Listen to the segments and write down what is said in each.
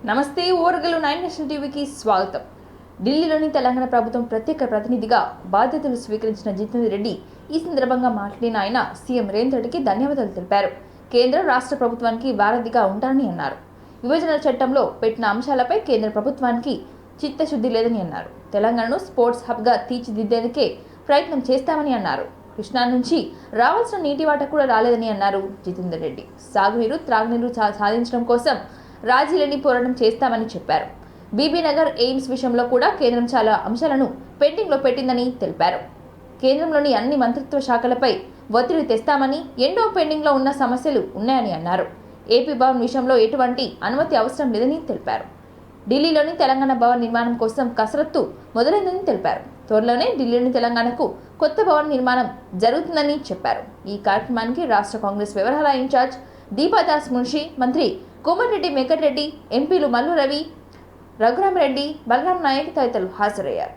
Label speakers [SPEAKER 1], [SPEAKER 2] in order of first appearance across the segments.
[SPEAKER 1] నమస్తే ఓరగలు 9 నేషనల్ టీవీకి స్వాగతం. ఢిల్లీలోని తెలంగాణ ప్రభుత్వం ప్రత్యేక ప్రతినిధిగా బాధ్యతలు స్వీకరించిన జితేందర్ రెడ్డి ఈ సందర్భంగా మాట్లాడిన ఆయన సీఎం రేవంత్ రెడ్డికి ధన్యవాదాలు తెలిపారు. కేంద్ర రాష్ట్ర ప్రభుత్వానికి వారధిగా ఉంటారని అన్నారు. విభజన చట్టంలో పెట్టిన అంశాలపై కేంద్ర ప్రభుత్వానికి చిత్తశుద్ధి లేదని అన్నారు. తెలంగాణను స్పోర్ట్స్ హబ్గా తీర్చిదిద్దేందుకే ప్రయత్నం చేస్తామని అన్నారు. కృష్ణా నుంచి రావాల్సిన నీటి వాట కూడా రాలేదని అన్నారు జితేందర్ రెడ్డి. సాగునీరు త్రాగునీరు సాధించడం కోసం రాజీలేని పోరాటం చేస్తామని చెప్పారు. బీబీ నగర్ ఎయిమ్స్ విషయంలో కూడా కేంద్రం చాలా అంశాలను పెండింగ్లో పెట్టిందని తెలిపారు. కేంద్రంలోని అన్ని మంత్రిత్వ శాఖలపై ఒత్తిడి తెస్తామని, ఎన్నో పెండింగ్లో ఉన్న సమస్యలు ఉన్నాయని అన్నారు. ఏపీ భవన్ విషయంలో ఎటువంటి అనుమతి అవసరం లేదని తెలిపారు. ఢిల్లీలోని తెలంగాణ భవన్ నిర్మాణం కోసం కసరత్తు మొదలైందని తెలిపారు. త్వరలోనే ఢిల్లీలోని తెలంగాణకు కొత్త భవన్ నిర్మాణం జరుగుతుందని చెప్పారు. ఈ కార్యక్రమానికి రాష్ట్ర కాంగ్రెస్ వ్యవహారాల ఇన్ఛార్జ్ దీపాదాస్ మున్షి, మంత్రి కోమటిరెడ్డి వెంకటరెడ్డి, ఎంపీలు మల్లు రవి, రఘురామరెడ్డి, బలరాం నాయక్ తదితరులు హాజరయ్యారు.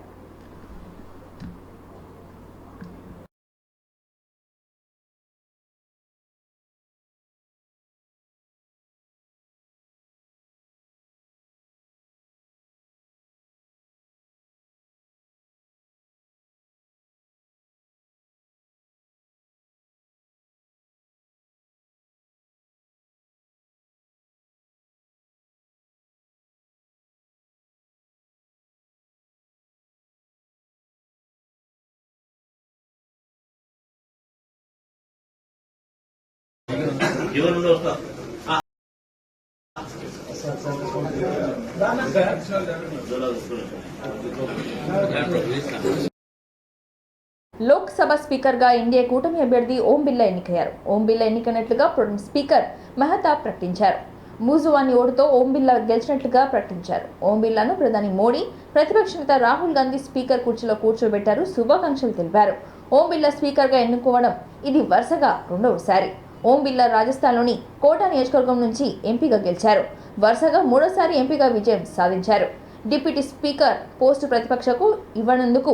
[SPEAKER 1] లోక్సభ స్పీకర్గా ఎన్డీఏ కూటమి అభ్యర్థి ఓం బిర్లా ఎన్నికయ్యారు. ఓం బిర్లా ఎన్నికైనట్లుగా స్పీకర్ మెహతాబ్ ప్రకటించారు. మూజువాని ఓటుతో ఓం బిర్లా గెలిచినట్లుగా ప్రకటించారు. ఓం బిర్లాను ప్రధాని మోడీ, ప్రతిపక్ష నేత రాహుల్ గాంధీ స్పీకర్ కుర్చీలో కూర్చోబెట్టారు. శుభాకాంక్షలు తెలిపారు. ఓం బిర్లా స్పీకర్గా ఎన్నుకోవడం ఇది వరుసగా రెండవసారి. ఓం బిర్లా రాజస్థాన్లోని కోటా నియోజకవర్గం నుంచి ఎంపీగా గెలిచారు. వరుసగా మూడోసారి ఎంపీగా విజయం సాధించారు. డిప్యూటీ స్పీకర్ పోస్టు ప్రతిపక్షకు ఇవ్వనందుకు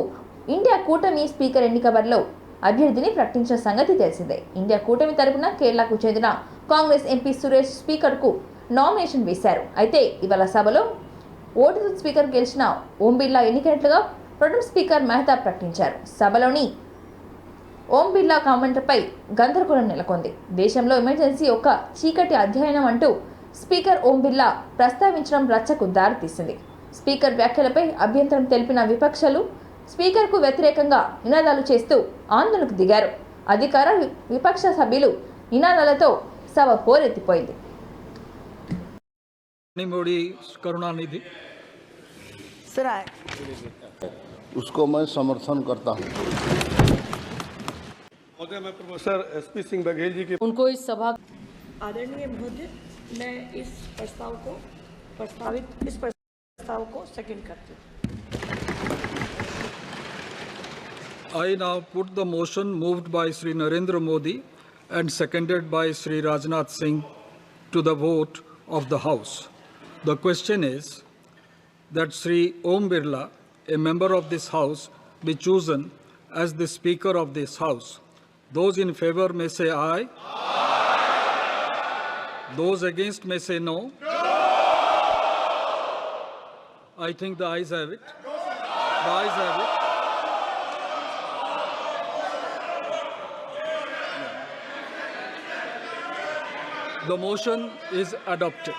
[SPEAKER 1] ఇండియా కూటమి స్పీకర్ ఎన్నిక బరిలో అభ్యర్థిని ప్రకటించిన సంగతి తెలిసిందే. ఇండియా కూటమి తరపున కేరళకు చెందిన కాంగ్రెస్ ఎంపీ సురేష్ స్పీకర్కు నామినేషన్ వేశారు. అయితే ఇవాళ సభలో ఓటుతో స్పీకర్ గెలిచిన ఓం బిర్లా ఎన్నికైనట్లుగా ప్రొటెం స్పీకర్ మెహతాబ్ ప్రకటించారు. సభలోని ఓం బిర్లా కామెంట్పై గందరగోళం నెలకొంది. దేశంలో ఎమర్జెన్సీ ఒక చీకటి అధ్యయనం అంటూ స్పీకర్ ఓం బిర్లా ప్రస్తావించడం రచ్చకు దారితీసింది. స్పీకర్ వ్యాఖ్యలపై అభ్యంతరం తెలిపిన విపక్షాలు స్పీకర్కు వ్యతిరేకంగా నినాదాలు చేస్తూ ఆందోళనకు దిగారు. అధికార విపక్ష సభ్యులు నినాదాలతో సభ హోరెత్తిపోయింది.
[SPEAKER 2] मोदी करुणानिधि
[SPEAKER 3] सर
[SPEAKER 4] उसको मैं समर्थन करता हूँ।
[SPEAKER 5] महोदय, मैं प्रोफेसर एसपी सिंह बघेल जी की
[SPEAKER 3] उनको इस सभा आदरणीय महोदय, मैं इस प्रस्ताव को सेकंड करती हूँ।
[SPEAKER 2] I now put the motion moved by Sri Narendra Modi and seconded by Sri Rajnath Singh to the vote of the House. The question is that Sri Om Birla, a member of this House, be chosen as the Speaker of this House. Those in favor may say aye. Those against may say no. I think the ayes have it. The ayes have it. The motion is adopted.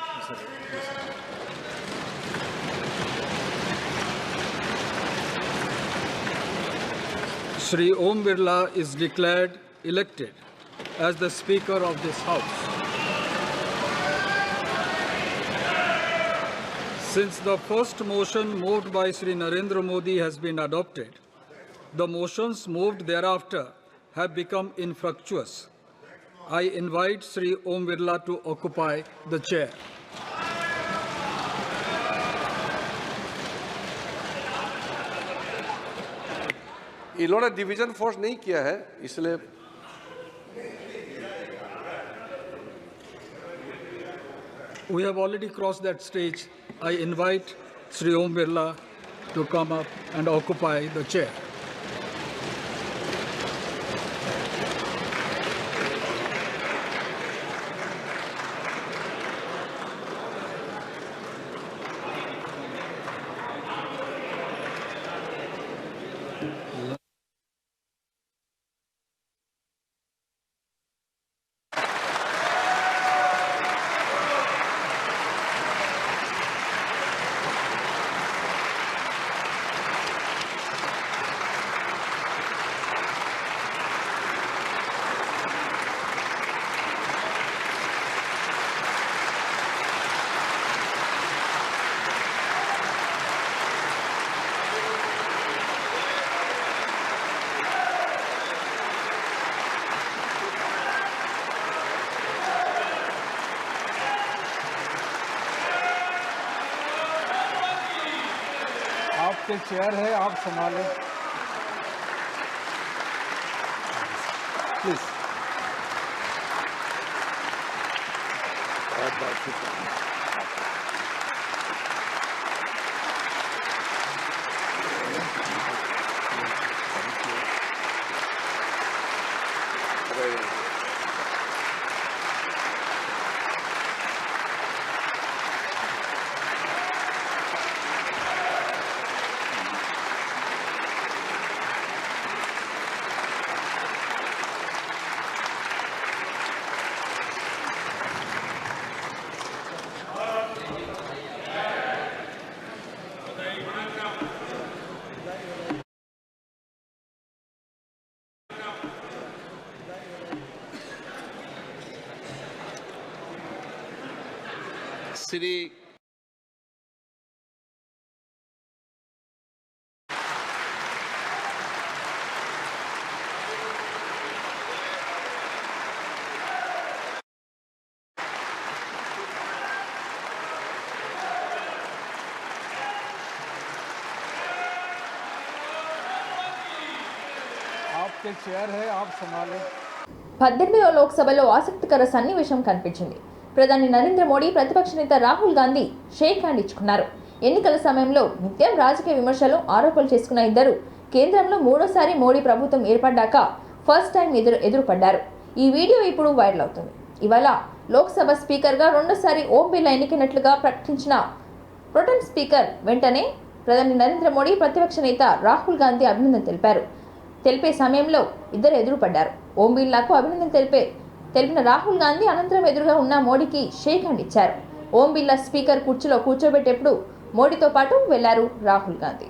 [SPEAKER 2] Sri Om Birla is declared elected as the Speaker of this House. Since the first motion moved by Sri Narendra Modi has been adopted, the motions moved thereafter have become infructuous. I invite Sri Om Birla to occupy the chair.
[SPEAKER 5] इन्होंने division force नहीं किया है, इसलिए
[SPEAKER 2] We have already crossed that stage. I invite Sri Om Birla to come up and occupy the chair. आपके chair है, आप संभालें please.
[SPEAKER 4] Shri
[SPEAKER 2] आपके chair है, आप संभालें।
[SPEAKER 1] 18వ లోక్సభలో ఆసక్తికర సన్నివేశం కనిపించింది. ప్రధాని నరేంద్ర మోడీ ప్రతిపక్ష నేత రాహుల్ గాంధీ షేక్ హ్యాండ్ ఇచ్చుకున్నారు. ఎన్నికల సమయంలో నిత్యం రాజకీయ విమర్శలు, ఆరోపణలు చేసుకున్న ఇద్దరు కేంద్రంలో మూడోసారి మోడీ ప్రభుత్వం ఏర్పడ్డాక ఫస్ట్ టైం ఎదురుపడ్డారు. ఈ వీడియో ఇప్పుడు వైరల్ అవుతుంది. ఇవాళ లోక్సభ స్పీకర్గా రెండోసారి ఓం బిర్లా ఎన్నికైనట్లుగా ప్రకటించిన ప్రొటెం స్పీకర్ వెంటనే ప్రధాని నరేంద్ర మోడీ ప్రతిపక్ష నేత రాహుల్ గాంధీ అభినందన తెలిపే సమయంలో ఇద్దరు ఎదురుపడ్డారు. ఓం బిర్లాకు అభినందన తెలిపిన రాహుల్ గాంధీ అనంతరం ఎదురుగా ఉన్న మోడీకి షేక్ హ్యాండ్ ఇచ్చారు. ఓం బిర్లా స్పీకర్ కుర్చీలో కూర్చోబెట్టేప్పుడు మోడీతో పాటు వెళ్లారు రాహుల్ గాంధీ.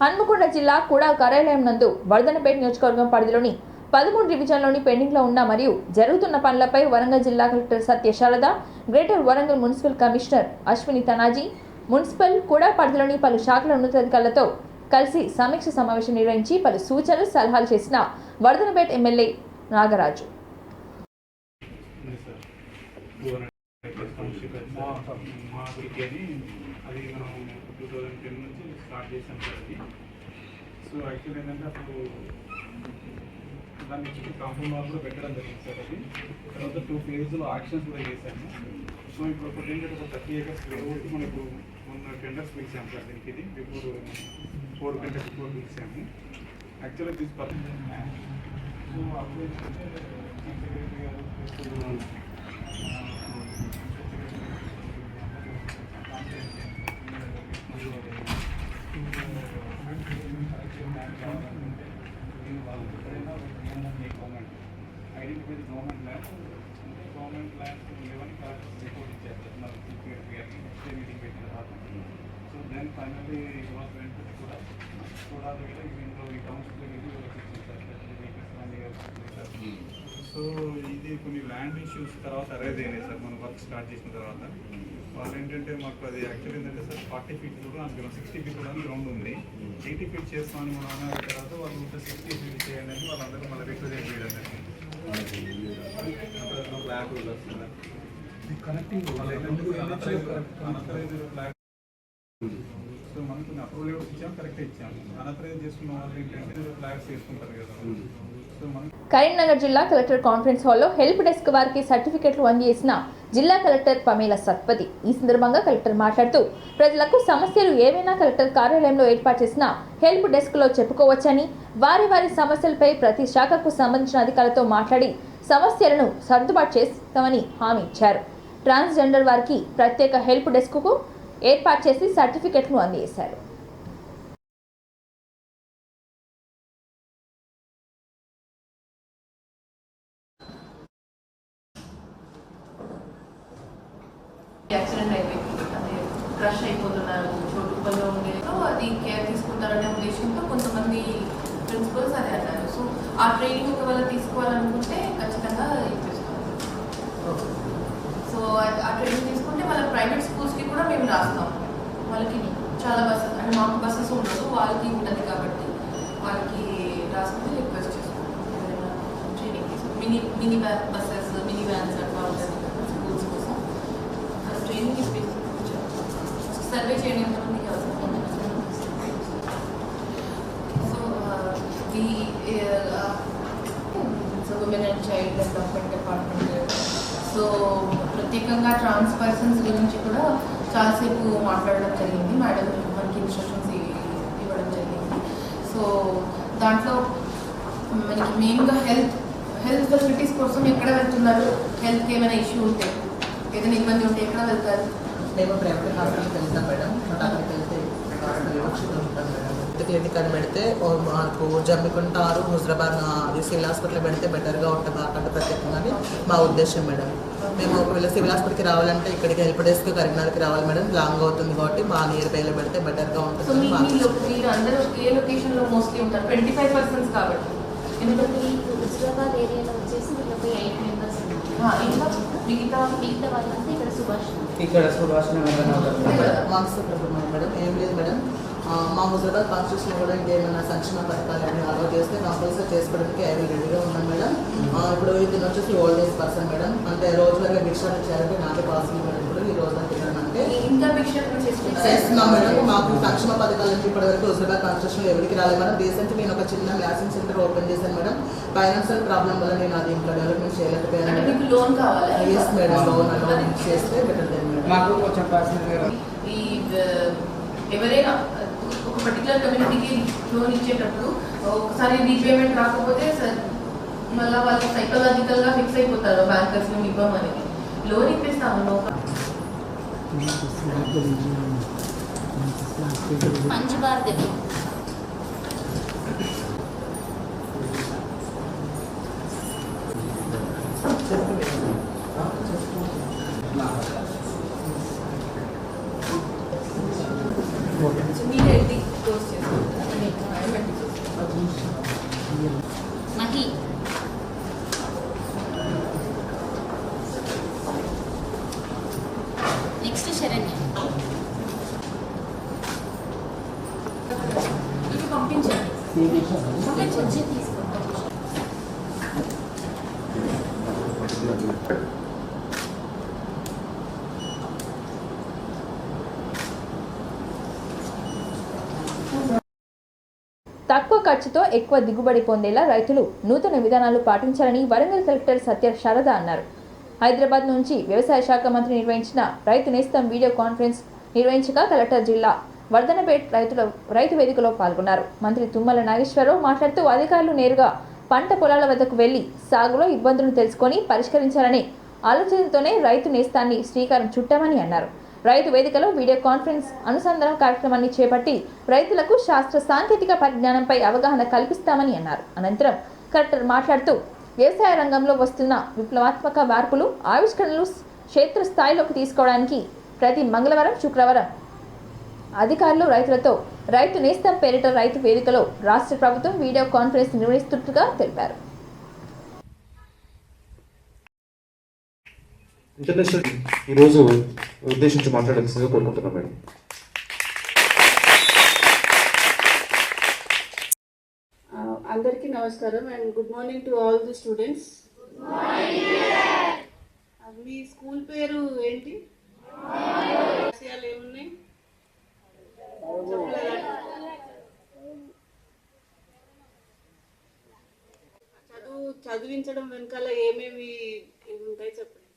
[SPEAKER 1] హన్మకొండ జిల్లా కూడా కార్యాలయం నందు వర్ధనపేట నియోజకవర్గం పరిధిలోని 13 డివిజన్లోని పెండింగ్లో ఉన్న మరియు జరుగుతున్న పనులపై వరంగల్ జిల్లా collector Satyasharada, greater Warangal municipal commissioner Ashwini Tanaji, municipal కూడా పరిధిలోని పలు శాఖల ఉన్నతాధికారులతో కలిసి సమీక్ష సమావేశం నిర్వహించి పలు సూచనలు, సలహాలు చేసిన వర్ధనపేట ఎమ్మెల్యే నాగరాజు.
[SPEAKER 6] అది మనం 2010 నుంచి స్టార్ట్ చేసాం సార్. అది సో యాక్చువల్ ఏంటంటే అప్పుడు దాన్ని కాంపౌండ్ వాల్ కూడా పెట్టడం జరిగింది సార్. అది తర్వాత 2 ఫేజ్లో యాక్షన్స్ కూడా చేశాము. సో ఇప్పుడు ఒకటి ఏంటంటే ఒక 30 acres రోడ్డు మనం ఇప్పుడు మొన్న టెండర్స్ పిలిచాము సార్. దీనికి ఇది బిఫోర్ 4 గంటల బిఫోర్ పిలిచాము. యాక్చువల్గా తీసి సో అప్పుడు ఐడెంటిఫై గవర్నమెంట్ ల్యాండ్స్ అంటే గవర్నమెంట్ ల్యాండ్స్ లేవని కలెక్టర్ రిపోర్ట్ ఇచ్చారు మన నెక్స్ట్ మీటింగ్ పెట్టిన తర్వాత. సో దెన్ ఫైనల్లీ గవర్నమెంట్ కూడా చూడాలి కదా ఇందులో ఈ కౌన్సిల్ సో ఇది కొన్ని ల్యాండ్ ఇష్యూస్ తర్వాత అరైజ్ అయినాయి సార్. మనం వర్క్ స్టార్ట్ చేసిన తర్వాత వాళ్ళు ఏంటంటే మాకు అది యాక్చువల్ ఏంటంటే సార్ 40 feet కూడా అందులో 60 feet కూడా గ్రౌండ్ ఉంది. 80 feet చేస్తామని మనం అన్న తర్వాత వాళ్ళు 60 feet చేయండి అని వాళ్ళందరూ మళ్ళీ రిప్రజెంట్ చేయడం జరిగింది. బ్లాక్ కనెక్టింగ్ సో మనకు అప్రూవల్ ఇచ్చాము, కరెక్ట్ ఇచ్చాము. అనథరైజ్ చేసుకున్న వాళ్ళు ఏంటంటే ఫ్లాగ్స్ చేసుకుంటారు కదా. సో సో మనం
[SPEAKER 1] కరీంనగర్ జిల్లా కలెక్టర్ కాన్ఫరెన్స్ హాల్లో హెల్ప్ డెస్క్ వారికి సర్టిఫికెట్లు అందజేసిన జిల్లా కలెక్టర్ పమేల సత్పతి. ఈ సందర్భంగా కలెక్టర్ మాట్లాడుతూ ప్రజలకు సమస్యలు ఏవైనా కలెక్టర్ కార్యాలయంలో ఏర్పాటు చేసిన హెల్ప్ డెస్క్ లో చెప్పుకోవచ్చని, వారి సమస్యలపై ప్రతి శాఖకు సంబంధించిన అధికారులతో మాట్లాడి సమస్యలను సర్దుబాటు చేస్తామని హామీ ఇచ్చారు. ట్రాన్స్జెండర్ వారికి ప్రత్యేక హెల్ప్ డెస్క్ కు ఏర్పాటు చేసి సర్టిఫికెట్ను అందజేశారు.
[SPEAKER 7] యాక్సిడెంట్ అయిపోయింది, అదే క్రష్ అయిపోతున్నారు, చోటుపల్లో ఉండేదో అది కేర్ తీసుకుంటారనే ఉద్దేశంతో కొంతమంది ప్రిన్సిపల్స్ అదే అన్నారు. సో ఆ ట్రైనింగ్ ఒకవేళ తీసుకోవాలనుకుంటే ఖచ్చితంగా ఇప్పిస్తాం. సో ఆ ట్రైనింగ్ తీసుకుంటే వాళ్ళ ప్రైవేట్ స్కూల్స్కి కూడా మేము రాస్తాం. వాళ్ళకి చాలా బస్సెస్ అంటే మాకు బస్సెస్ ఉండదు, వాళ్ళకి ఉంటుంది కాబట్టి వాళ్ళకి రాసుకుంటే రిక్వెస్ట్ చేసుకుంటాం. ఏదైనా ట్రైనింగ్ తీసుకుంటాం. మినీ బస్సెస్, మినీ వ్యాన్స్ అట్లా ఉంటుంది స్కూల్స్ కోసం ట్రైనింగ్ సర్వే చేయడం ఎంతమందికి అవసరం. So women and child development department so ప్రత్యేకంగా ట్రాన్స్ పర్సన్స్ గురించి కూడా చాలాసేపు మాట్లాడడం జరిగింది. మేడం మనకి ఇన్స్ట్రక్షన్స్ ఇవ్వడం జరిగింది. సో దాంట్లో మనకి మెయిన్గా హెల్త్ ఫెసిలిటీస్ కోసం ఎక్కడ వెళ్తున్నారు, హెల్త్కి ఏమైనా ఇష్యూ ఉంటే, ఏదైనా ఇబ్బంది ఉంటే ఎక్కడ వెళ్తారు?
[SPEAKER 8] మేము ప్రైవేట్ హాస్పిటల్కి వెళ్తాం మేడం. అక్కడికి వెళ్తే ఉంటాం మేడం. క్లినిక్ అని పెడితే మాకు జమ్మికుంటారు, హుజరాబాద్ సివిల్ హాస్పిటల్ పెడితే బెటర్గా ఉంటుంది అక్కడ ప్రత్యేకంగా మా ఉద్దేశం మేడం. మేము ఒకవేళ సివిల్ హాస్పిటల్కి రావాలంటే ఇక్కడికి హెల్ప్ డెస్క్ కరీంనగర్కి రావాలి మేడం. లాంగ్ అవుతుంది కాబట్టి మా నియర్ బైలో పెడితే బెటర్గా ఉంటుంది.
[SPEAKER 7] మీరు అందరూ ఏ లొకేషన్లో మోస్ట్లీ ఉంటారు? 25% కాబట్టి. ఎందుకంటే
[SPEAKER 9] హుజరాబాద్ ఏరియాలో వచ్చేసి వీళ్ళకి 8 మెంబర్స్
[SPEAKER 7] ఇంకా మిగతా
[SPEAKER 9] వాళ్ళంతా ఇక్కడ
[SPEAKER 8] సుభాష్ మేడం ఏం లేదు మేడం. మా హుజరాబాద్ కాన్స్టిట్యూషన్ కూడా ఇంకేమైనా సంక్షేమ పథకాలు అలౌ చేస్తే కంపల్సరీ చేసుకోవడానికి ఐ విల్ రెడీగా ఉన్నాం మేడం. ఇప్పుడు ఇది వచ్చేసి ఓల్డ్ ఏజ్ పర్సన్ మేడం, అంటే రోజువారీగా భిక్షాలు చేయాలంటే నాకే పాసిబుల్ మేడం. ఇప్పుడు ఈ రోజు తినడానికి
[SPEAKER 7] ఇంకా భిక్ష
[SPEAKER 8] చేస్తున్నాం మేడం. మాకు సంక్షేమ పథకాలు ఇప్పటివరకు హుజరాబాద్ కాన్స్టిట్యూషన్ ఎవరికి రాలేదు మేడం. రీసెంట్గా నేను ఒక చిన్న మ్యాసింగ్ సెంటర్ ఓపెన్ చేశాను మేడం. ఫైనాన్షియల్ ప్రాబ్లం వల్ల నేను అది ఇంకా డెవలప్మెంట్ చేయలేకపోయాను.
[SPEAKER 7] లోన్ కావాలి?
[SPEAKER 8] ఎస్ మేడం, లోన్ చేస్తే బెటర్ దెన్ మేడం.
[SPEAKER 10] మాకు కొంచెం పర్సనల్
[SPEAKER 7] ఎవరైనా ఒక పర్టికులర్ కమ్యూనిటీకి లోన్ ఇచ్చేటప్పుడు ఒకసారి రీపేమెంట్ రాకపోతే మళ్ళీ వాళ్ళు సైకలాజికల్గా ఫిక్స్ అయిపోతారు బ్యాంకర్స్ మేము ఇవ్వమనేది. లోన్ ఇప్పిస్తాము
[SPEAKER 9] పంచబార్ దగ్గర
[SPEAKER 7] మీరేంటి క్లోజ్ చేసుకుంటారు
[SPEAKER 9] మహి నెక్స్ట్ శరణ్య
[SPEAKER 7] ఇది పంపించండి
[SPEAKER 9] వచ్చి తీసుకుంటాం.
[SPEAKER 1] తక్కువ ఖర్చుతో ఎక్కువ దిగుబడి పొందేలా రైతులు నూతన విధానాలు పాటించాలని వరంగల్ కలెక్టర్ సత్య శారద అన్నారు. హైదరాబాద్ నుంచి వ్యవసాయ శాఖ మంత్రి నిర్వహించిన రైతు నేస్తం వీడియో కాన్ఫరెన్స్ నిర్వహించగా కలెక్టర్ జిల్లా వర్ధనపేట్ రైతు వేదికలో పాల్గొన్నారు. మంత్రి తుమ్మల నాగేశ్వరరావు మాట్లాడుతూ అధికారులు నేరుగా పంట పొలాల వద్దకు వెళ్లి సాగులో ఇబ్బందులను తెలుసుకొని పరిష్కరించాలనే ఆలోచనతోనే రైతు నేస్తాన్ని శ్రీకారం చుట్టామని అన్నారు. రైతు వేదికలో వీడియో కాన్ఫరెన్స్ అనుసంధానం కార్యక్రమాన్ని చేపట్టి రైతులకు శాస్త్ర సాంకేతిక పరిజ్ఞానంపై అవగాహన కల్పిస్తామని అన్నారు. అనంతరం కలెక్టర్ మాట్లాడుతూ వ్యవసాయ రంగంలో వస్తున్న విప్లవాత్మక మార్పులు, ఆవిష్కరణలు క్షేత్రస్థాయిలోకి తీసుకోవడానికి ప్రతి మంగళవారం, శుక్రవారం అధికారులు రైతులతో రైతు నేస్తం పేరిట రైతు వేదికలో రాష్ట్ర ప్రభుత్వం వీడియో కాన్ఫరెన్స్ నిర్వహిస్తున్నట్టుగా తెలిపారు.
[SPEAKER 11] ఇంటర్నేషనల్ ఈరోజు ఉద్దేశించి మాట్లాడాల్సిందిగా కోరుకుంటున్నాం మేడం.
[SPEAKER 12] అందరికీ నమస్కారం and good morning to all the students. Me school పేరు ఏంటి? విషయాలు ఏమున్నాయి? చదివించడం వెనకాల ఏమేమి ఉంటాయి చెప్పండి.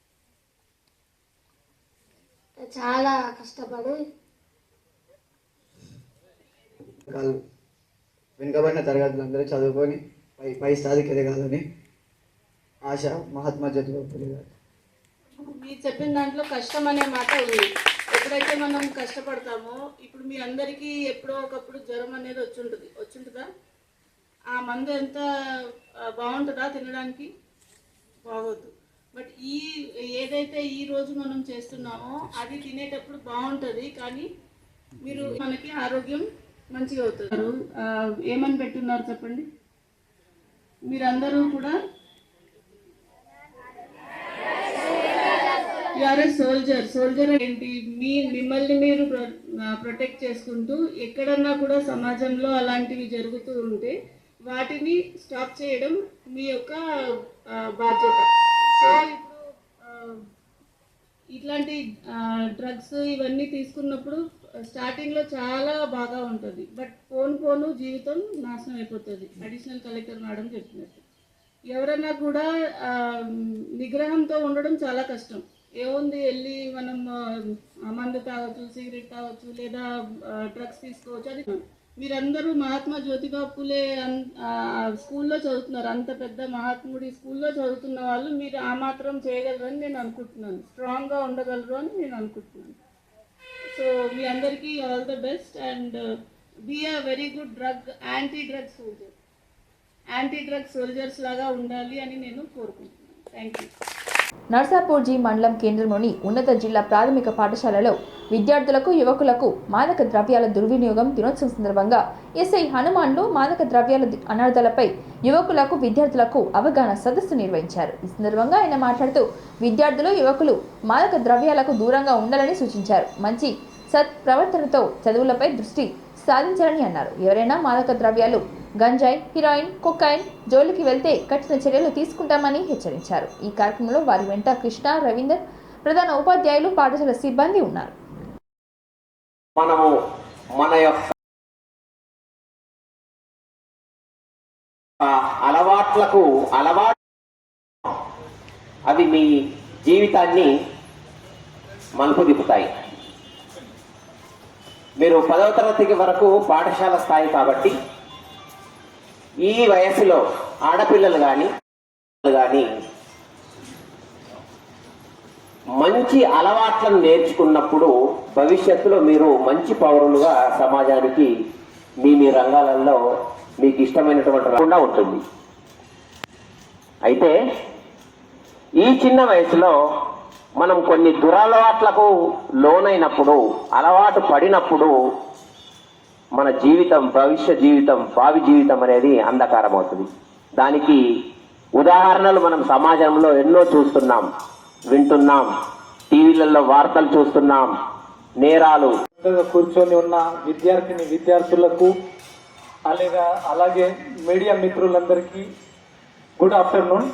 [SPEAKER 9] చాలా కష్టపడి
[SPEAKER 10] వెనుకబడిన తరగతులందరూ చదువుకొని పై స్థాయికి ఎదగాలని ఆశ మహాత్మా జ్యోతిబా ఫులే గారు.
[SPEAKER 12] మీరు చెప్పిన దాంట్లో కష్టం అనే మాట ఉంది. ఎప్పుడైతే మనం కష్టపడతామో, ఇప్పుడు మీ అందరికీ ఎప్పుడో ఒకప్పుడు జ్వరం అనేది వచ్చుంటుందా? ఆ మందు ఎంత బాగుంటుందా తినడానికి? బాగోద్దు. బట్ ఏదైతే ఈ రోజు మనం చేస్తున్నామో అది తినేటప్పుడు బాగుంటుంది, కానీ మనకి ఆరోగ్యం మంచిగా అవుతుంది. ఏమని పెట్టున్నారు చెప్పండి. మీరందరూ కూడా యూఆర్ ఏ సోల్జర్ ఏంటి, మిమ్మల్ని మీరు ప్రొటెక్ట్ చేసుకుంటూ ఎక్కడన్నా కూడా సమాజంలో అలాంటివి జరుగుతూ ఉంటే వాటిని స్టాప్ చేయడం మీ యొక్క బాధ్యత. సో ఇప్పుడు ఇట్లాంటి డ్రగ్స్ ఇవన్నీ తీసుకున్నప్పుడు స్టార్టింగ్లో చాలా బాగా ఉంటుంది, బట్ పోను జీవితం నాశనం అయిపోతుంది. అడిషనల్ కలెక్టర్ మేడం చెప్పినట్టు ఎవరన్నా కూడా నిగ్రహంతో ఉండడం చాలా కష్టం. ఏముంది, వెళ్ళి మనం మందు తాగొచ్చు, సిగరెట్ తాగొచ్చు, లేదా డ్రగ్స్ తీసుకోవచ్చు. అది మీరందరూ మహాత్మా జ్యోతిబా ఫులే స్కూల్లో చదువుతున్నారు. అంత పెద్ద మహాత్ముడి స్కూల్లో చదువుతున్న వాళ్ళు మీరు ఆ మాత్రం చేయగలరు అని నేను అనుకుంటున్నాను. స్ట్రాంగ్గా ఉండగలరు అని నేను అనుకుంటున్నాను. సో మీ అందరికీ all the best and be a very good anti drug soldiers లాగా ఉండాలి అని నేను కోరుకుంటున్నాను. Thank you.
[SPEAKER 1] నర్సాపూర్ జీ మండలం కేంద్రంలోని ఉన్నత జిల్లా ప్రాథమిక పాఠశాలలో విద్యార్థులకు యువకులకు మాదక ద్రవ్యాల దుర్వినియోగం దినోత్సవం సందర్భంగా ఎస్ఐ హనుమాన్లు మాదక ద్రవ్యాల అనర్థాలపై యువకులకు విద్యార్థులకు అవగాహన సదస్సు నిర్వహించారు. ఈ సందర్భంగా ఆయన మాట్లాడుతూ విద్యార్థులు యువకులు మాదక ద్రవ్యాలకు దూరంగా ఉండాలని సూచించారు. మంచి సత్ప్రవర్తనతో చదువులపై దృష్టి సాధించాలని అన్నారు. ఎవరైనా మాదక ద్రవ్యాలు గంజాయి, హీరోయిన్, కొకైన్ జోలికి వెళ్తే కఠిన చర్యలు తీసుకుంటామని హెచ్చరించారు. ఈ కార్యక్రమంలో వారి వెంట కృష్ణ, రవీందర్, ప్రధాన ఉపాధ్యాయులు, పాఠశాల సిబ్బంది ఉన్నారు.
[SPEAKER 13] మనము మన యొక్క అలవాటు అవి మీ జీవితాన్ని మలుపు తిప్పుతాయి. మీరు 10వ తరగతి వరకు పాఠశాల స్థాయి కాబట్టి ఈ వయసులో ఆడపిల్లలు కానీ మంచి అలవాట్లను నేర్చుకున్నప్పుడు భవిష్యత్తులో మీరు మంచి పౌరులుగా సమాజానికి మీ రంగాలలో మీకు ఇష్టమైనటువంటి రాకుండా ఉంటుంది. అయితే ఈ చిన్న వయసులో మనం కొన్ని దురలవాట్లకు లోనైనప్పుడు, అలవాటు పడినప్పుడు మన జీవితం, భవిష్య జీవితం, భావి జీవితం అనేది అంధకారం అవుతుంది. దానికి ఉదాహరణలు మనం సమాజంలో ఎన్నో చూస్తున్నాం, వింటున్నాం, టీవీలలో వార్తలు చూస్తున్నాం. నేరాలు.
[SPEAKER 14] కూర్చొని ఉన్న విద్యార్థులకు అలాగే మీడియా మిత్రులందరికీ గుడ్ ఆఫ్టర్నూన్.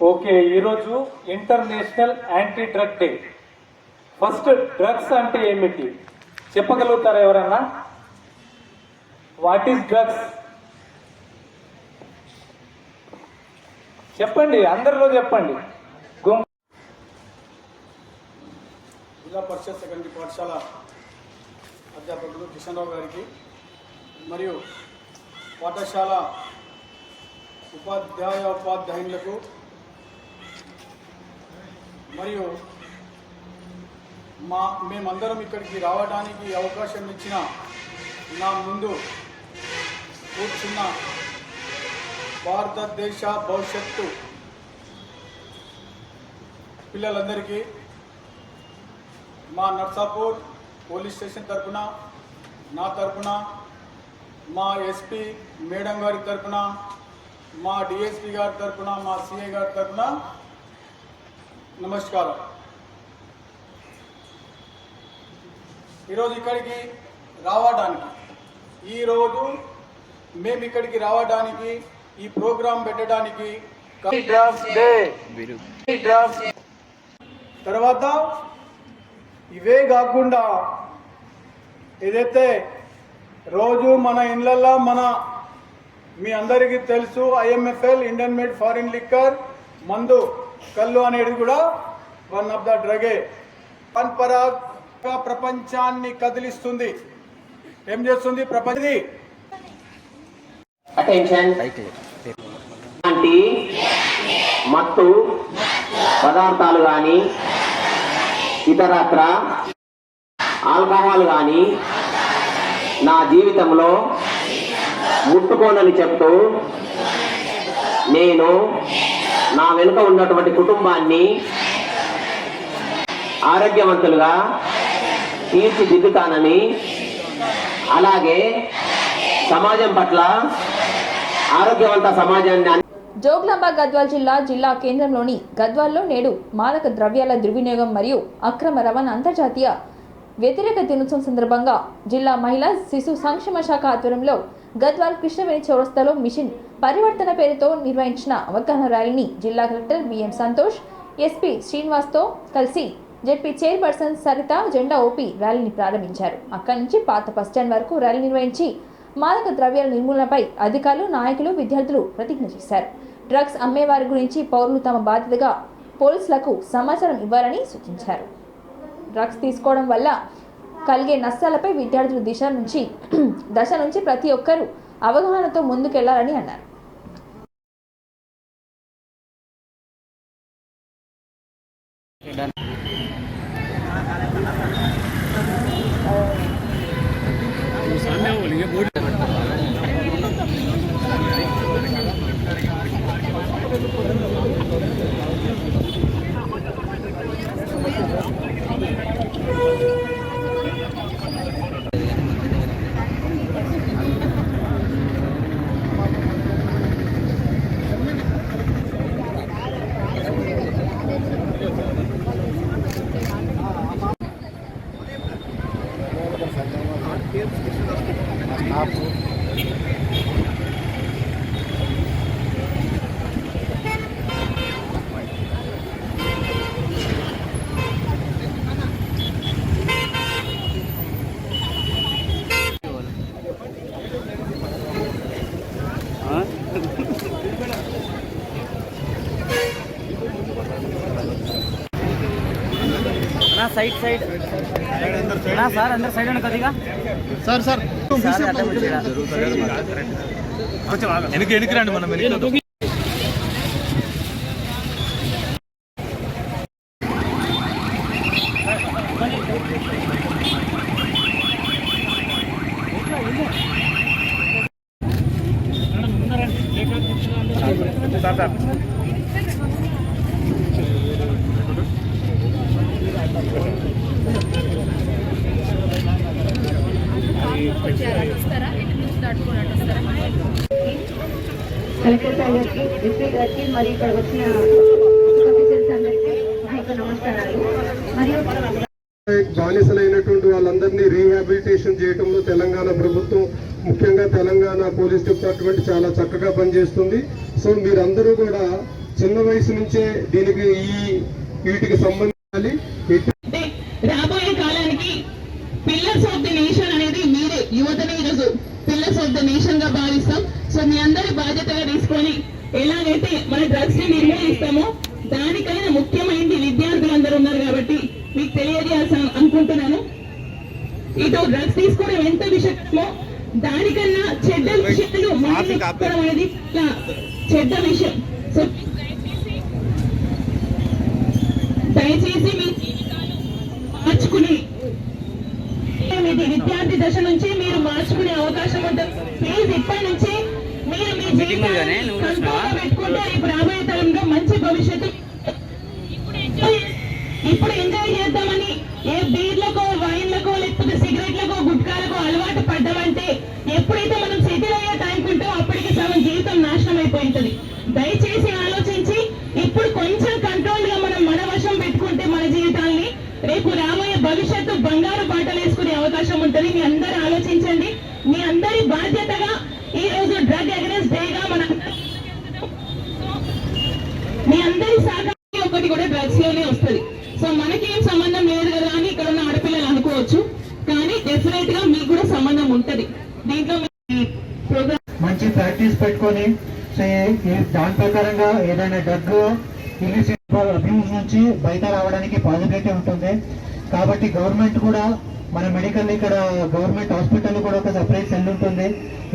[SPEAKER 14] ఓకే, ఈరోజు international anti drug day. First, drugs అంటే ఏమిటి చెప్పగలుగుతారా ఎవరన్నా? What is drugs? చెప్పండి, అందరిలో చెప్పండి.
[SPEAKER 6] జిల్లా పరిషత్ సెకండరీ పాఠశాల అధ్యాపకులు కిషన్ రావు గారికి మరియు పాఠశాల ఉపాధ్యాయులకు మరియు మేమందరం ఇక్కడికి రావడానికి అవకాశం ఇచ్చిన నా ముందు కూర్చున్న భారతదేశ భవిష్యత్తు పిల్లలందరికీ మా నర్సాపూర్ పోలీస్ స్టేషన్ తరఫున, నా తరఫున, మా ఎస్పీ మేడం గారి తరఫున, మా డిఎస్పీ గారి తరఫున, మా సిఐ గారి తరఫున నమస్కారం. ఈరోజు ఇక్కడికి రావడానికి ఈ ప్రోగ్రాం పెట్టడానికి తర్వాత ఇవే కాకుండా ఏదైతే రోజు మన ఇళ్ళల్లో మన మీ అందరికీ తెలుసు IMFL, Indian made foreign liquor, మందు కళ్ళు అనేది కూడా వన్ ఆఫ్ ద డ్రగే. పరంపరగా ప్రపంచాన్ని కదిలిస్తుంది. ఏం చేస్తుంది ప్రపంచం?
[SPEAKER 13] అటెన్షన్. లాంటి మత్తు పదార్థాలు కానీ ఇతరత్ర ఆల్కహాల్ కానీ నా జీవితంలో ముట్టుకోనని చెప్తూ నేను నా వెనుక ఉన్నటువంటి కుటుంబాన్ని ఆరోగ్యవంతులుగా తీర్చిదిద్దుతానని, అలాగే సమాజం పట్ల ఆరోగ్యవంత సమాజాన్ని.
[SPEAKER 1] జోగులాంబ గద్వాల్ జిల్లా కేంద్రంలోని గద్వాల్లో నేడు మాదక ద్రవ్యాల దుర్వినియోగం మరియు అక్రమ రవాణా అంతర్జాతీయ వ్యతిరేక దినోత్సవం సందర్భంగా జిల్లా మహిళా శిశు సంక్షేమ శాఖ ఆధ్వర్యంలో గద్వాల్ కృష్ణవేణి చౌరస్తాలో మిషన్ పరివర్తన పేరుతో నిర్వహించిన అవగాహన ర్యాలీని జిల్లా కలెక్టర్ బిఎం సంతోష్, ఎస్పీ శ్రీనివాస్తో కలిసి జెడ్పీ చైర్పర్సన్ సరిత జెండా ఊపి ర్యాలీని ప్రారంభించారు. అక్కడి నుంచి పాత బస్టాండ్ వరకు ర్యాలీ నిర్వహించి మాదక ద్రవ్యాల నిర్మూలనపై అధికారులు, నాయకులు, విద్యార్థులు ప్రతిజ్ఞ చేశారు. డ్రగ్స్ అమ్మేవారి గురించి పౌరులు తమ బాధ్యతగా పోలీసులకు సమాచారం ఇవ్వాలని సూచించారు. డ్రగ్స్ తీసుకోవడం వల్ల కలిగే నష్టాలపై విద్యార్థుల దశ నుంచి ప్రతి ఒక్కరూ అవగాహనతో ముందుకెళ్లాలని అన్నారు.
[SPEAKER 15] సైడ్ సైడ్ సార్ అందరు సైడ్ అండి కొద్దిగా సార్ సార్ వెనక్కి రండి మనం
[SPEAKER 9] కలెక్టర్ సార్ గారికి, ఎస్పీ గారికి మరియు ఇక్కడ వచ్చిన ఆఫీసర్స్ అందరికీ నా యొక్క నమస్కారాలు. మరియు
[SPEAKER 16] బానిసలైనటువంటి వాళ్ళందరినీ రీహాబిలిటేషన్ చేయడంలో తెలంగాణ ప్రభుత్వం, ముఖ్యంగా తెలంగాణ పోలీస్ డిపార్ట్మెంట్ చాలా చక్కగా పనిచేస్తుంది. సో మీరందరూ కూడా చిన్న వయసు నుంచే దీనికి వీటికి సంబంధించాలి.
[SPEAKER 12] రాబోయే కాలానికి పిల్లర్స్ ఆఫ్ ది నేషన్ అనేది మీరే, యువతని ఈరోజు పిల్లర్స్ ఆఫ్ ద నేషన్ గా భావిస్తాం. సో మీ అందరి బాధ్యతగా తీసుకొని ఎలాగైతే మన డ్రగ్స్ ని నిర్మూలిస్తామో దానికైనా ముఖ్యమైనది విద్యార్థులందరూ ఉన్నారు కాబట్టి మీకు తెలియజేయాల్సి అనుకుంటున్నాను. ఇటు డ్రగ్స్ తీసుకోవడం ఎంత విషయమో దానికన్నా చెడ్డ విషయాలు అనేది చెడ్డ విషయం. సో దయచేసి మీ జీవితాలు మార్చుకుని విద్యార్థి దశ నుంచి మీరు మార్చుకునే అవకాశం ఉంటుంది. ప్లీజ్ ఇప్పటి నుంచి మీరు మీ జీవితాన్ని పెట్టుకుంటే రేపు రాబోయే తరంలో మంచి భవిష్యత్తు. ఇప్పుడు ఎంజాయ్ చేద్దామని ఏ బీర్లకో, వైన్లకో, లేకపోతే సిగరెట్లకో, గుట్కాలకో అలవాటు పడ్డామంటే ఎప్పుడైతే మనం సెటిల్ అయ్యే టైంకి ఉంటామో అప్పటికి సగం జీవితం నాశనం అయిపోయింది. దయచేసి ఆలోచించి ఇప్పుడు కొంచెం కంట్రోల్ గా మనం మన వశం పెట్టుకుంటే మన జీవితాన్ని రేపు రాబోయే భవిష్యత్తు బంగారు బాటలు వేసుకునే అవకాశం ఉంటుంది. మీ అందరూ ఆలోచించండి. మీ అందరి బాధ్యతగా ఈ రోజు డ్రగ్ అగెనిస్ట్ డేగా మన మీ అందరి సహకారం ఒకటి కూడా డ్రగ్స్ లోనే వస్తుంది. సో మనకేం సంబంధం లేదు కదా అని ఇక్కడ ఉన్న ఆడపిల్లలు అనుకోవచ్చు, కానీ డెఫినెట్ గా మీకు కూడా సంబంధం ఉంటది. దీంట్లో
[SPEAKER 16] మంచి ప్రాక్టీస్
[SPEAKER 10] సో దాని ప్రకారంగా ఏదైనా డ్రగ్ ఇల్లిసిట్ అబ్యూస్ నుంచి బయట రావడానికి పాసిబిలిటీ ఉంటుంది. కాబట్టి గవర్నమెంట్ కూడా మన మెడికల్ ఇక్కడ గవర్నమెంట్ హాస్పిటల్ కూడా ఒక సపరేట్ సెల్ ఉంటుంది.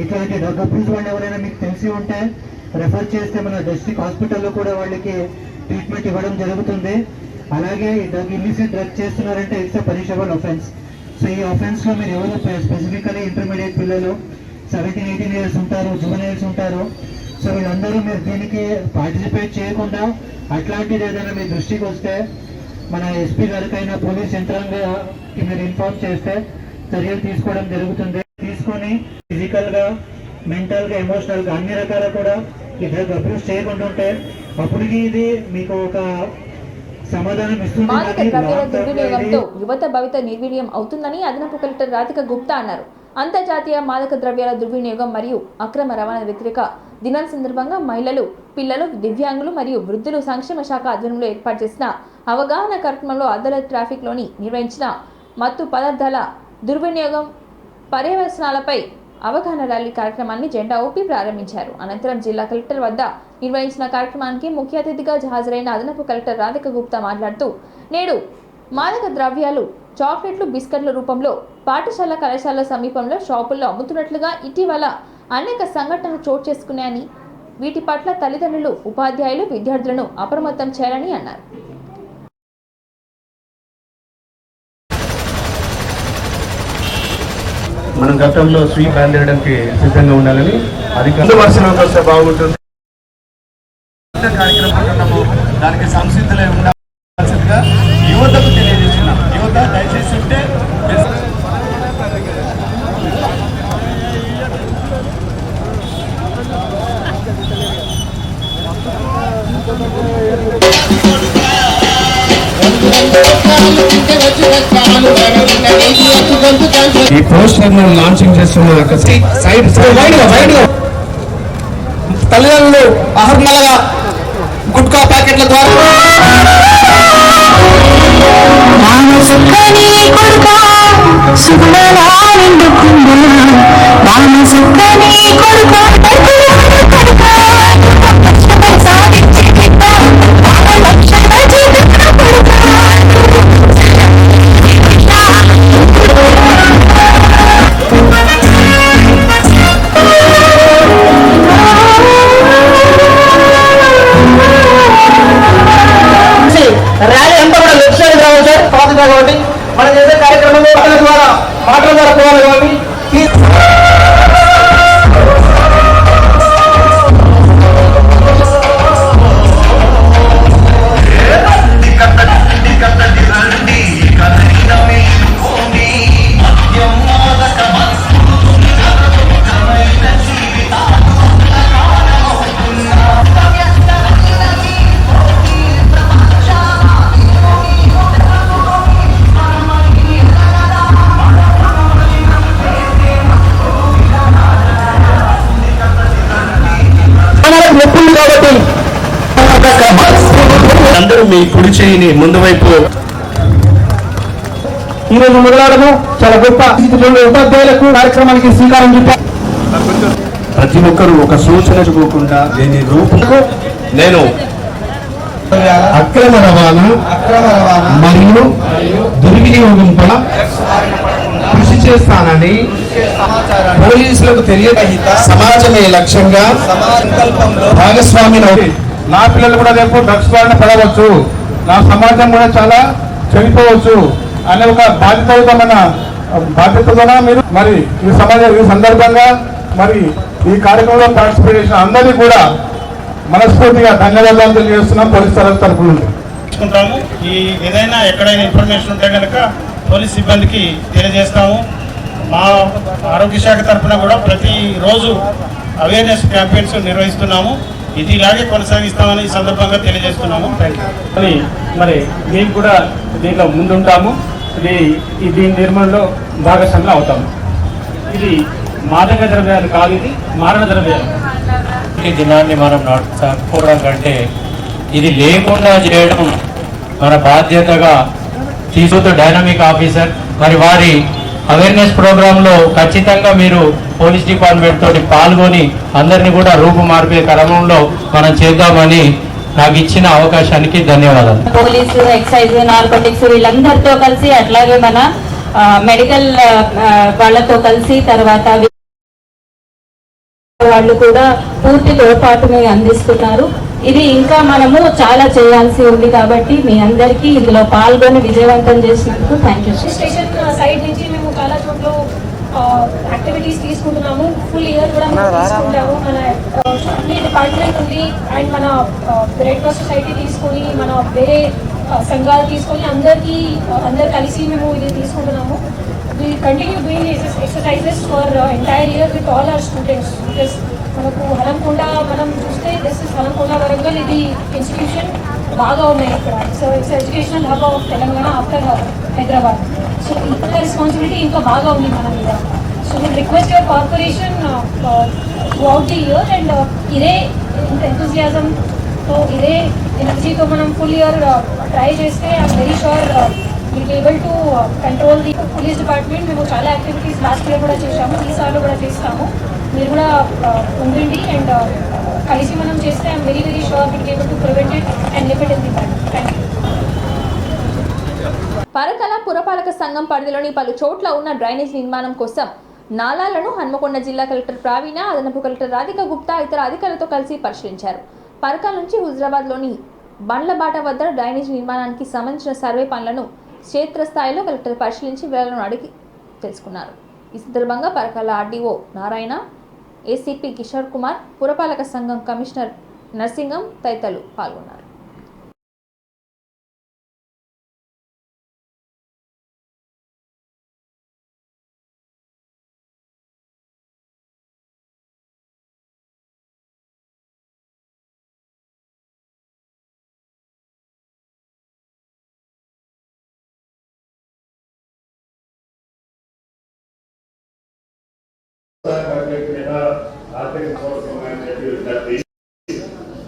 [SPEAKER 10] ఇట్లాంటి డ్రగ్ అబ్యూస్ వాళ్ళు ఎవరైనా మీకు తెలిసి ఉంటే రెఫర్ చేస్తే మన డిస్ట్రిక్ట్ హాస్పిటల్లో కూడా వాళ్ళకి ట్రీట్మెంట్ ఇవ్వడం జరుగుతుంది. అలాగే ఈ డ్రగ్ ఇల్లిసిట్ డ్రగ్ చేస్తున్నారంటే it's a punishable offence. So ఈ ఆఫెన్స్ లో మీరు ఎవరు స్పెసిఫికలీ ఇంటర్మీడియట్ పిల్లలు 17-18 years ఉంటారు, జువెనైల్స్ ఉంటారు. సో వీళ్ళందరూ మీరు దీనికి పార్టిసిపేట్ చేయకుండా అట్లాంటిది ఏదైనా మీ దృష్టికి వస్తే మన ఎస్పీ గారికైనా పోలీస్ యంత్రాంగానికి మీరు ఇన్ఫార్మ్ చేస్తే చర్యలు తీసుకోవడం జరుగుతుంది. తీసుకొని ఫిజికల్ గా, మెంటల్ గా, ఎమోషనల్ గా అన్ని రకాల కూడా ఈ డ్రగ్ అబ్యూస్ చేయకుండా ఉంటే అప్పటికి ఇది మీకు ఒక సమాధానం ఇస్తుంది.
[SPEAKER 1] మాదక ద్రవ్యాల దుర్వినియోగంతో యువత భవిత నిర్వీర్యం అవుతుందని అదనపు కలెక్టర్ రాధిక గుప్తా అన్నారు. అంతర్జాతీయ మాదక ద్రవ్యాల దుర్వినియోగం మరియు అక్రమ రవాణా వ్యతిరేక దినం సందర్భంగా మహిళలు, పిల్లలు, దివ్యాంగులు మరియు వృద్ధులు సంక్షేమ శాఖ ఆధ్వర్యంలో ఏర్పాటు చేసిన అవగాహన కార్యక్రమంలో అదాలత్ ట్రాఫిక్లోని నిర్వహించిన మత్తు పదార్థాల దుర్వినియోగం పర్యవసనాలపై అవగాహన ర్యాలీ కార్యక్రమాన్ని జెండా ఊపి ప్రారంభించారు. అనంతరం జిల్లా కలెక్టర్ వద్ద నిర్వహించిన కార్యక్రమానికి ముఖ్య అతిథిగా హాజరైన అదనపు కలెక్టర్ రాధిక గుప్తా మాట్లాడుతూ, నేడు మాదక ద్రవ్యాలు చాక్లెట్లు, బిస్కెట్ల రూపంలో పాఠశాల, కళాశాల సమీపంలో షాపుల్లో అమ్ముతున్నట్లుగా ఇటీవల అనేక సంఘటనలు చోటు చేసుకున్నాయని, వీటి పట్ల తల్లిదండ్రులు, ఉపాధ్యాయులు, విద్యార్థులను అప్రమత్తం చేయాలని అన్నారు.
[SPEAKER 17] మనం గతంలో స్వీప్ బయలుదేరడానికి సిద్ధంగా ఉండాలని అది వర్షంలోకి వస్తే బాగుంటుంది. కార్యక్రమం దానికి సంసిద్ధులై ఉండాల్సిందిగా యువతకు తెలియజేస్తున్నాం. యువత దయచేసి ఉంటే ఈ పోస్టర్ లాంచింగ్ చేస్తున్న సైడ్ తల్లిదండ్రులు అహర్మలగా గుట్కా ప్యాకెట్ల ద్వారా ర్యాలీ అంతా కూడా లెఫ్ట్ సైడ్ రావాలి సార్, పాదుగా కాబట్టి మనం చేసే కార్యక్రమంలో మాటల ద్వారా పోవాలి కాబట్టి అందరూ మీ కుడి చేయిని ముందు వైపు ఈరోజు మొదలవడము చాలా గొప్ప ఉపాధ్యాయులకు కార్యక్రమానికి శ్రీకారం చుట్టారు. ప్రతి ఒక్కరూ ఒక సూచన చూపకుండా దీని రూపంలో నేను అక్రమ రవాణా మరియు దుర్వినియోగం పట్ల కృషి చేస్తానని పోలీసులకు తెలియజేత సమాజమే లక్ష్యంగా భాగస్వామిని నా పిల్లలు కూడా రేపు డ్రగ్స్ బారిన పడవచ్చు, నా సమాజం కూడా చాలా చెడిపోవచ్చు అనే ఒక బాధ్యతగా మీరు మరి ఈ సందర్భంగా మరి ఈ కార్యక్రమంలో పార్టిసిపేట్ చేసిన అందరినీ కూడా మనస్ఫూర్తిగా ధన్యవాదాలు తెలియజేస్తున్నాం. పోలీస్ తరఫు నుండి
[SPEAKER 18] తీసుకుంటాము. ఈ ఏదైనా ఎక్కడైనా ఇన్ఫర్మేషన్ ఉంటే కనుక పోలీస్ సిబ్బందికి తెలియజేస్తాము. మా ఆరోగ్య శాఖ తరఫున కూడా ప్రతిరోజు అవేర్నెస్ క్యాంపెయిన్స్ నిర్వహిస్తున్నాము. ఇది ఇలాగే కొనసాగిస్తామని ఈ సందర్భంగా తెలియజేస్తున్నాము.
[SPEAKER 14] మరి మేము కూడా దీంట్లో ముందుంటాము. దీని నిర్మాణంలో భాగస్వాములు అవుతాము. ఇది మాదక ద్రవ్యాలు కాదు, ఇది మారణ ద్రవ్యాలు.
[SPEAKER 19] ఈ దినాన్ని మనం నడుపుకోవడం కంటే ఇది లేకుండా చేయడం మన బాధ్యతగా తీసుకున్న డైనమిక్ ఆఫీసర్ మరి వారి అవేర్నెస్ ప్రోగ్రాంలో ఖచ్చితంగా మీరు పోలీస్ డిపార్ట్మెంట్ తోటి పాల్గొని అందరినీ కూడా రూపుమార్పే క్రమంలో మనం చేద్దామని నాకు ఇచ్చిన అవకాశానికి ధన్యవాదాలు.
[SPEAKER 9] పోలీసు, ఎక్సైజ్, నార్కోటిక్స్ వీళ్ళందరితో కలిసి అట్లాగే మన మెడికల్ వాళ్ళతో కలిసి తర్వాత వాళ్ళు కూడా పూర్తి తోడ్పాటుని అందిస్తున్నారు. ఇది ఇంకా మనము చాలా చేయాల్సి ఉంది కాబట్టి మీ అందరికీ ఇందులో పాల్గొని విజయవంతం చేసినందుకు థ్యాంక్ యూ.
[SPEAKER 12] స్టేషన్ సైడ్ నుంచి మేము చాలా చోట్ల యాక్టివిటీస్ తీసుకుంటున్నాము. ఫుల్ ఇయర్ కూడా తీసుకుంటాము. మన అన్ని డిపార్ట్మెంట్ ఉంది అండ్ మన రెడ్ క్రాస్ సొసైటీ తీసుకొని మన వేరే సంఘాలు తీసుకొని అందరు కలిసి మేము ఇది తీసుకుంటున్నాము. We continue doing exercises for entire year with all our students because మనకు హనంకొండ మనం చూస్తే దిస్ ఇస్ హనంకొండ వరంగల్ ఇది ఇన్స్టిట్యూషన్ బాగా ఉన్నాయి ఇక్కడ. So it's educational hub of Telangana after Hyderabad. So ఇంత రెస్పాన్సిబిలిటీ ఇంకా బాగా ఉంది మన మీద. So we request your corporation throughout the year and ఇదే ఇంత ఎంతూజియాజం తో ఇదే ఎనర్జీతో మనం ఫుల్ ఇయర్ ట్రై చేస్తే I'm very sure we'll be able to control the police department. మేము చాలా యాక్టివిటీస్ లాస్ట్ ఇయర్ కూడా చేసాము, ఈసార్లు కూడా చేస్తాము. మీరు కూడా ఉండండి అండ్ కలిసి మనం చేస్తే I'm very sure we'll be able to prevent it and nip it in the bud. Thank you.
[SPEAKER 1] Parakala పురపాలక సంఘం పరిధిలోని పలు చోట్ల ఉన్న డ్రైనేజ్ నిర్మాణం కోసం నాలాలను హన్మకొండ జిల్లా కలెక్టర్ ప్రవీణ, అదనపు కలెక్టర్ రాధిక గుప్తా ఇతర అధికారులతో కలిసి పరిశీలించారు. పరకాల నుంచి హుజరాబాద్లోని బండ్లబాట వద్ద డ్రైనేజ్ నిర్మాణానికి సంబంధించిన సర్వే పనులను క్షేత్రస్థాయిలో కలెక్టర్ పరిశీలించి వివరాలను అడిగి తెలుసుకున్నారు. ఈ సందర్భంగా పరకాల ఆర్డీఓ నారాయణ, ఏసీపీ కిషోర్ కుమార్, పురపాలక సంఘం కమిషనర్ నర్సింగం తదితరులు పాల్గొన్నారు.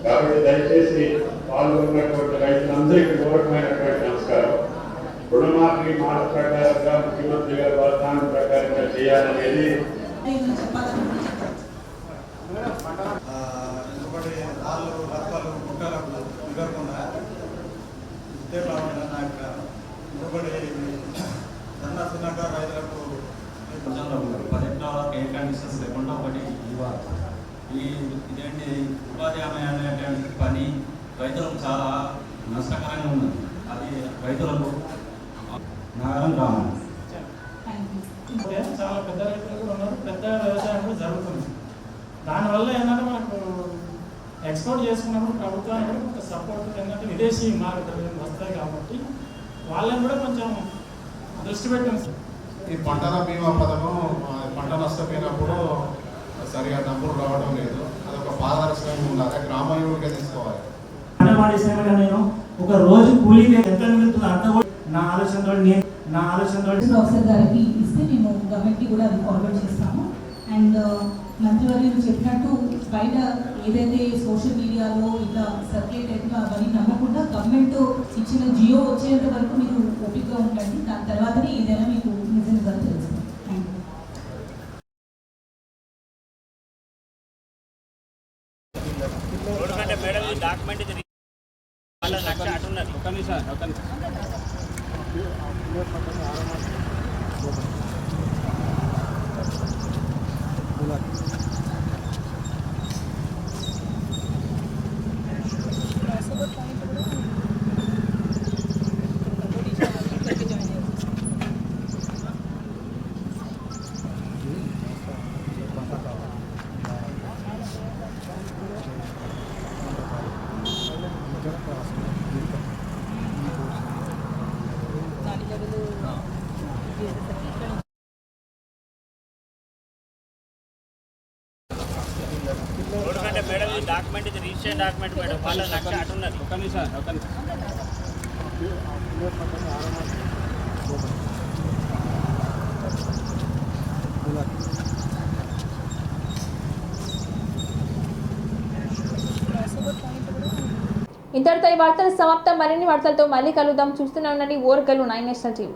[SPEAKER 18] కాబట్టి దయచేసి పాల్గొన్నటువంటి రైతులందరికీ పూర్వకమైనటువంటి నమస్కారం. రుణమాఫీ మాట ప్రకారంగా ముఖ్యమంత్రి గారి వాగ్దానం ప్రకారంగా చేయాలనేది
[SPEAKER 20] ఎయిర్ కండిషన్స్ లేకుండా ఒకటి ఇవ్వాలి. ఇదేంటి ఉపాధి హామీ అనేటువంటి పని రైతులకు చాలా నష్టకరంగా ఉన్నది. అది రైతులకు నగరం కావాలి.
[SPEAKER 14] చాలా పెద్ద రైతులు కూడా ఉన్నారు, పెద్ద వ్యవసాయం కూడా జరుగుతుంది. దానివల్ల ఏంటంటే మనకు ఎక్స్పోర్ట్ చేసుకున్నప్పుడు ప్రభుత్వానికి కూడా కొంత సపోర్ట్ ఏంటంటే విదేశీ మార్కెట్ వస్తాయి కాబట్టి వాళ్ళని కూడా కొంచెం దృష్టి పెట్టాం.
[SPEAKER 11] ఈ పంటల బీమా పథకం పంట నష్టపోయినప్పుడు సరిగా డబ్బులు రావడం లేదు. అదొక పారదర్శకంగా ఉండాలి, గ్రామీణుడిగా తీసుకోవాలి.
[SPEAKER 14] అంగన్వాడీ సేవగా నేను ఒక రోజు కూలీకి ఎంత మిగులుతుందో అంత నా ఆలోచనతో
[SPEAKER 9] ఆఫీసర్ గారికి ఇస్తే మేము గవర్నమెంట్కి కూడా అది ఫార్వర్డ్ చేస్తాము. అండ్ మంత్రివర్యులు చెప్పినట్టు బయట ఏదైతే సోషల్ మీడియాలో ఇట్లా సర్క్యులేట్ అవుతుందో అవన్నీ నమ్మకుండా గవర్నమెంట్ ఇచ్చిన జియో వచ్చేంత వరకు మీరు ఓపికగా ఉండండి. దాని తర్వాతనే ఏదైనా మీకు నిజంగా తెలుస్తుంది.
[SPEAKER 15] మేడం ఈ డాక్యుమెంట్ ఇది రిజిస్ట్రేషన్ డాక్యుమెంట్ మేడం వాళ్ళ లక్ష అటున్నది. ఒక నిమిషం
[SPEAKER 1] ఇంతటితో ఈ వార్తలు సమాప్తం. మరిన్ని వార్తలతో మళ్ళీ కలుద్దాం. చూస్తూనే ఉండండి ఓర్గలు 9 నేషనల్ టీవీ.